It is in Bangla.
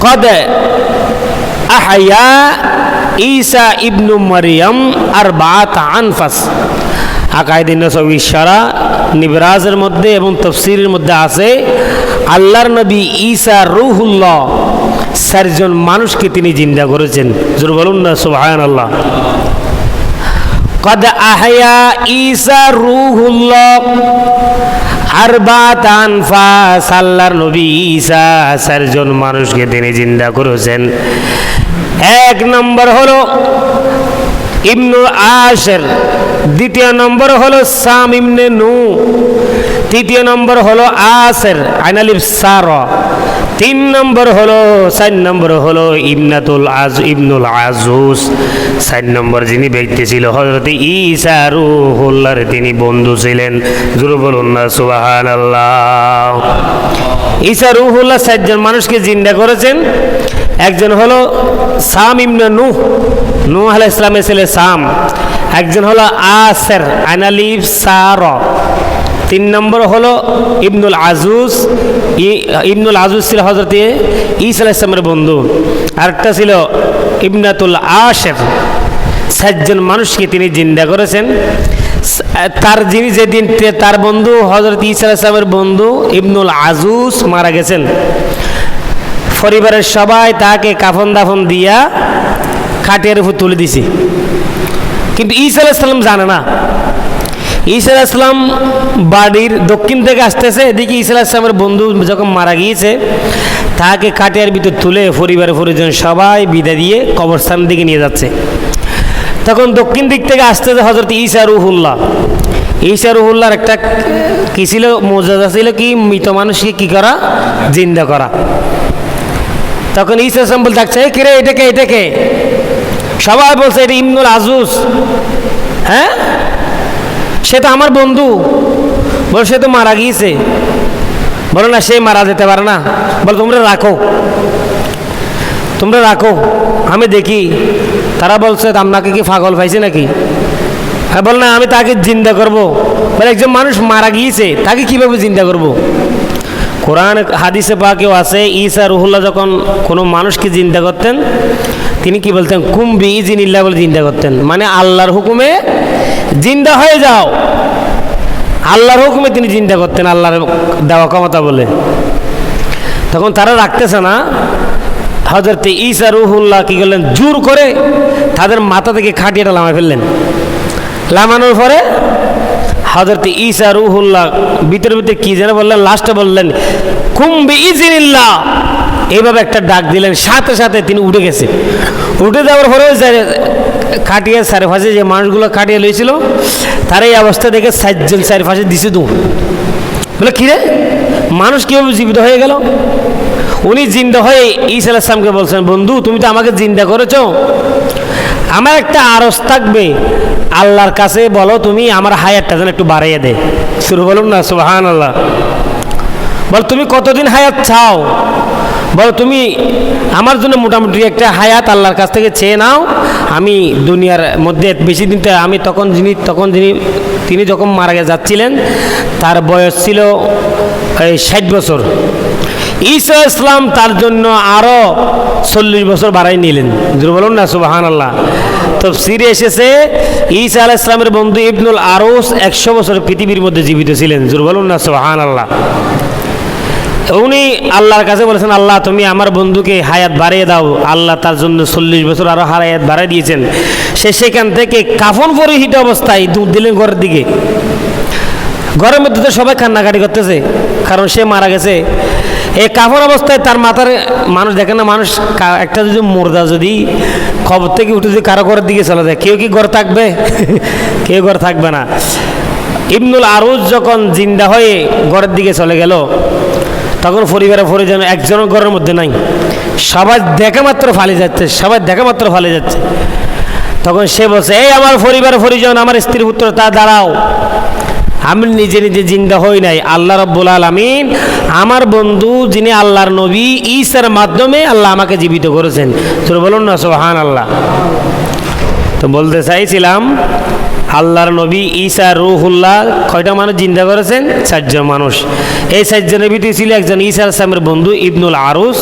কদ আহয়া ঈসা ইবনু মারিয়াম আরবাআত আনফাস। আকায়েদে নববী ইশারা নিবরাজের মধ্যে এবং তাফসীরের মধ্যে আছে আল্লাহর নবী ঈসা রূহুল্লাহ 4 জন মানুষকে তিনি জিন্দা করেছেন। জোরে বলুন না সুবহানাল্লাহ। কদ আহয়া ঈসা রূহুল্লাহ আরবাআত আনফাস। আল্লাহর নবী ঈসা 4 জন মানুষকে তিনি জিন্দা করেছেন। 1 নম্বর হলো ইবনুল আশের, 2 নম্বর হলো সাম ইবনে নূ, 3 নম্বর হলো আসের আইনালিফ সার, 3 নম্বর হলো 4 নম্বর হলো ইবনুল আজুজ। 4 নম্বর যিনি ব্যক্তি ছিল হযরত ঈসা রূহুল্লাহর তিনি বন্ধু ছিলেন। জোরে বলুন না সুবহানাল্লাহ। ঈসা রূহুল্লাহ 4 জন মানুষকে জিন্দা করেছেন। একজন হলো সাম ইবনে নূহ, নূহ আলাইহিস সালামের ছেলে সাম। একজন হলো আসের আইনালিফ সার। 3 নম্বর হলো ইবনুল আজুজ। ইবনুল আজুজ ছিল হযরত ঈসা আলাইহিস সালামের বন্ধু। আরেকটা ছিল ইবনাতুল আশের। 4 জন মানুষকে তিনি জিন্দা করেছেন। তার যিনি যেদিন তার বন্ধু হযরত ঈসা আলাইহিস সালামের বন্ধু ইবনুল আজুজ মারা গেছেন, পরিবারের সবাই তাকে কাফন দাফন দিয়া খাটিয়ার উপর তুলে দিছে। কিন্তু ঈসা আলাইহিস সালাম জানে না। ঈসা আলাইহিস সালাম বাড়ির দক্ষিণ থেকে আসতেছে, এদিকে ঈসা আলাইহিস সালামের বন্ধু যখন মারা গিয়েছে তাকে খাটিয়ার ভিতর তুলে পরিবারের পরিজন সবাই বিদায় দিয়ে কবরস্থানের দিকে নিয়ে যাচ্ছে। তখন দক্ষিণ দিক থেকে আসতেছে হযরত ঈসা রূহুল্লাহ। ঈসা রূহুল্লাহর একটা কি ছিল, মুজিজা ছিল কি, মৃত মানুষকে কি করা, জিন্দা করা। তখন ঈসা আলাইহিস সালাম বলতে থাকছে, কিরে এটাকে এটাকে, সবাই বলছে এটা ইবনুল আজুজ। হ্যাঁ, সে তো আমার বন্ধু। বল সে তো মারা গিয়েছে। বলো না সে মারা যেতে পারে না। বল তোমরা রাখো, তোমরা রাখো, আমি দেখি। তারা বলছে আপনাকে কি পাগল পাইছে নাকি? হ্যাঁ, বল না আমি তাকে জিন্দা করব। বলে একজন মানুষ মারা গিয়েছে, তাকে কিভাবে জিন্দা করব? কোরআন হাদিসে পাকেও আছে ঈসা রূহুল্লাহ যখন কোনো মানুষকে জিন্দা করতেন তিনি কি বলতেন, কুম বিইজনিল্লাহ বলে জিন্দা করতেন। মানে আল্লাহর হুকুমে জিন্দা হয়ে যাও, আল্লাহর হুকুমে তিনি জিন্দা করতেন, আল্লাহর দেওয়া ক্ষমতা বলে। তখন তারা রাখতেছে না, হযরত ঈসা রূহুল্লাহ কি করলেন, জোর করে তাদের মাথা থেকে খাটিয়াটা লামায় ফেললেন। লামানোর পরে হযরত ঈসা রূহুল্লাহ ভিতরে ভিতরে কি যেন বললেন, লাস্টে বললেন কুম বিইজনিল্লাহ, এইভাবে একটা ডাক দিলেন। সাথে সাথে তিনি উঠে গেছে। উঠে যাওয়ার পরে খাটিয়ার চারিপাশে যে মানুষগুলো খাটিয়ে লইছিল তার এই অবস্থা দেখে 4 জন চারিপাশে দিছে দৌড়। বলে কিরে, মানুষ কীভাবে জীবিত হয়ে গেল? উনি জিন্দা হয়ে ঈসা আলাইহিস সালামকে বলছেন, বন্ধু তুমি তো আমাকে জিন্দা করেছো, আমার একটা আরজ থাকবে, আল্লাহর কাছে বলো তুমি আমার হায়াতটা যেন একটু বাড়াইয়ে দে। শুরু বলুন না সুবহানাল্লাহ। বল তুমি কতদিন হায়াত চাও? বলো তুমি আমার জন্য মোটামুটি একটা হায়াত আল্লাহর কাছ থেকে চেয়ে নাও। আমি দুনিয়ার মধ্যে বেশি দিন, আমি তিনি যখন মারা যাচ্ছিলেন তার বয়স ছিল 60 বছর। ঈসা ইসলাম তার জন্য আরো 40 বছর বাড়াই নিলেন। বলুন না সুবহানাল্লাহ। তাফসীরে এসেছে ঈসা আলাইহিস সালামের বন্ধু ইবনুল আরুস 100 বছর পৃথিবীর মধ্যে জীবিত ছিলেন। বলুন না সুবহানাল্লাহ। উনি আল্লাহর কাছে বলেছেন, আল্লাহ তুমি আমার বন্ধুকে হায়াত বাড়িয়ে দাও। আল্লাহ তার জন্য 40 বছর আরো হায়াত বাড়িয়ে দিয়েছেন। সে সেখান থেকে কাফন পরিহিত অবস্থায় দূর দিলেন ঘরের দিকে। ঘরের মধ্যে তো সবাই কান্নাকাটি করতেছে, কারণ সে মারা গেছে। এই কাফন অবস্থায় তার মাথার মানুষ দেখেন না, মানুষ একটা যদি মুর্দা যদি খবর থেকে উঠে যদি কারো ঘরের দিকে চলে যায়, কেউ কি ঘর থাকবে? কেউ ঘর থাকবে না। ইবনুল আরুজ যখন জিন্দা হয়ে ঘরের দিকে চলে গেল তখন পরিবারের পরিজন একজনের ঘরের মধ্যে নাই, সবাই দেখা মাত্র ফালে যাচ্ছে, সবাই দেখা মাত্র ফালে যাচ্ছে। তখন সে বলছে, এই আমার পরিবারের পরিজন, আমার স্ত্রী পুত্র, তা দাঁড়াও, আমি নিজে নিজে জিন্দা হই নাই। আল্লাহ রাব্বুল আলামিন আমার বন্ধু যিনি আল্লাহর নবী ঈসার মাধ্যমে আল্লাহ আমাকে জীবিত করেছেন। তো বলুন না সুবহানাল্লাহ। তো বলতে চাইছিলাম আল্লাহর নবী ঈসা রূহুল্লাহ কয়টা মানুষ জিন্দা করেছেন? 4 জন মানুষ। এই 4 জনের ভিতরে ছিল একজন ঈসা আলাইহিস সালামের বন্ধু ইবনুল আরুস।